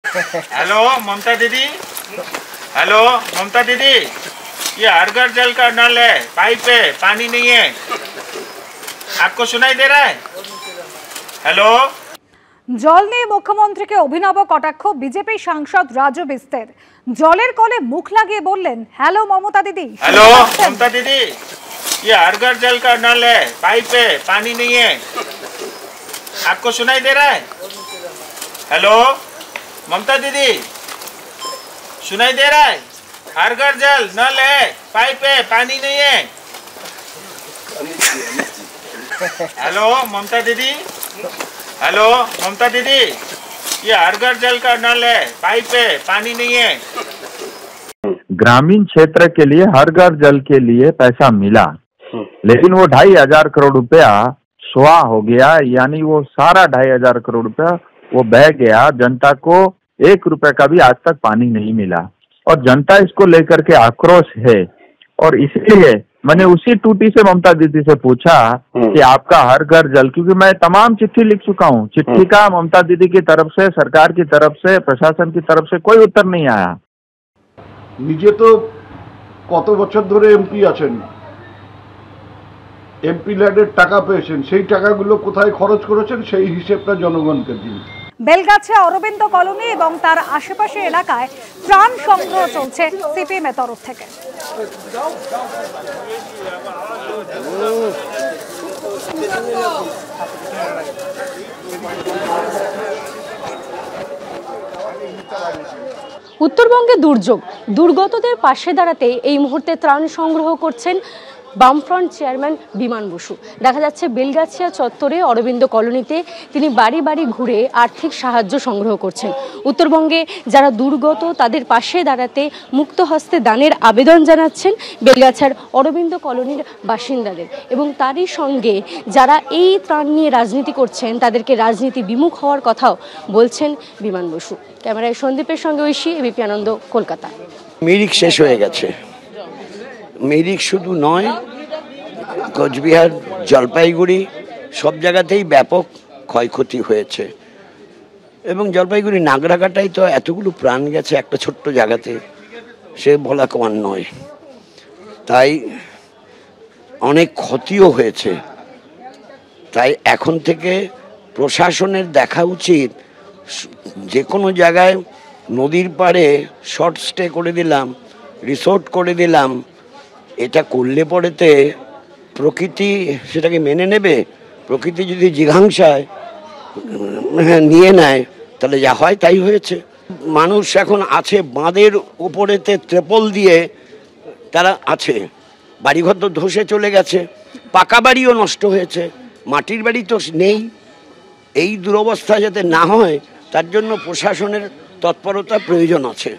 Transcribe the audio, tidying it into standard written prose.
Hello ममता दीदी, hello ममता दीदी, ये हर घर जल का नल है, पाइप है, पानी नहीं है, आपको सुनाई दे रहा है? हेलो। জল নিয়ে মুখ্যমন্ত্রীকে অভিনব কটাক্ষ বিজেপি সাংসদ রাজু বিস্তের। জলের কলে মুখ লাগিয়ে বললেন, হ্যালো মমতা দিদি। हेलो ममता दीदी, ये हर घर जल का नल है, पाइप है, पानी नहीं है, आपको सुनाई दे रहा है? हेलो ममता दीदी, सुनाई दे रहा है? हर घर जल नल है, पाइप है, पानी नहीं है। हेलो ममता दीदी, हेलो ममता दीदी, ये हर घर जल का नल है, पाइप है, पानी नहीं है। ग्रामीण क्षेत्र के लिए हर घर जल के लिए पैसा मिला, लेकिन वो 2,500 करोड़ रुपया स्वाह हो गया, यानी वो सारा 2,500 करोड़ रुपया वो बह गया। जनता को 1 रुपए का भी आज तक पानी नहीं मिला और जनता इसको लेकर के आक्रोश है। और इसलिए मैंने उसी टूटी से ममता दीदी से पूछा कि आपका हर घर जल, क्योंकि मैं तमाम चिट्ठी लिख चुका हूँ, चिट्ठी का ममता दीदी की तरफ से, सरकार की तरफ से, प्रशासन की तरफ से कोई उत्तर नहीं आया। নিজে তো কত বছর ধরে এমপি আছেন, এমপি ল্যাডের টাকা পেয়েছেন, সেই টাকাগুলো কোথায় খরচ করেছেন সেই হিসেবটা জনগণকে দিন। বেলগাছিয়া অরবিন্দ কলোনি এবং তার আশেপাশের এলাকায় ত্রাণ সংগ্রহ চলছে সিপিএম এর তরফ থেকে। উত্তরবঙ্গে দুর্যোগ, দুর্গতদের পাশে দাঁড়াতে এই মুহূর্তে ত্রাণ সংগ্রহ করছেন বামফ্রন্ট চেয়ারম্যান বিমান বসু। দেখা যাচ্ছে বেলগাছিয়া চত্বরে অরবিন্দ কলোনিতে তিনি বাড়ি বাড়ি ঘুরে আর্থিক সাহায্য সংগ্রহ করছেন। উত্তরবঙ্গে যারা দুর্গত তাদের পাশে দাঁড়াতে মুক্ত হস্তে দানের আবেদন জানাচ্ছেন বেলগাছিয়ার অরবিন্দ কলোনির বাসিন্দাদের, এবং তারই সঙ্গে যারা এই ত্রাণ নিয়ে রাজনীতি করছেন তাদেরকে রাজনীতি বিমুখ হওয়ার কথাও বলছেন বিমান বসু। ক্যামেরায় সন্দীপের সঙ্গে ঐশী, এবিপি আনন্দ, কলকাতা। মিরিক শেষ হয়ে গেছে, মিরিক শুধু নয়, কোচবিহার, জলপাইগুড়ি সব জায়গাতেই ব্যাপক ক্ষয়ক্ষতি হয়েছে। এবং জলপাইগুড়ি নাগরাকাটায় তো এতগুলো প্রাণ গেছে একটা ছোট্ট জায়গাতে, সে বলা কম নয়। তাই অনেক ক্ষতিও হয়েছে। তাই এখন থেকে প্রশাসনের দেখা উচিত যে কোনো জায়গায় নদীর পাড়ে শর্ট স্টে করে দিলাম, রিসোর্ট করে দিলাম, এটা করলে পরেতে প্রকৃতি সেটাকে মেনে নেবে। প্রকৃতি যদি জিঘাংসায় নিয়ে নেয় তাহলে যা হয় তাই হয়েছে। মানুষ এখন আছে বাঁধের উপরেতে ত্রেপল দিয়ে তারা আছে, বাড়িঘর তো ধসে চলে গেছে, পাকা বাড়িও নষ্ট হয়েছে, মাটির বাড়ি তো নেই। এই দুরবস্থা যাতে না হয় তার জন্য প্রশাসনের তৎপরতা প্রয়োজন আছে।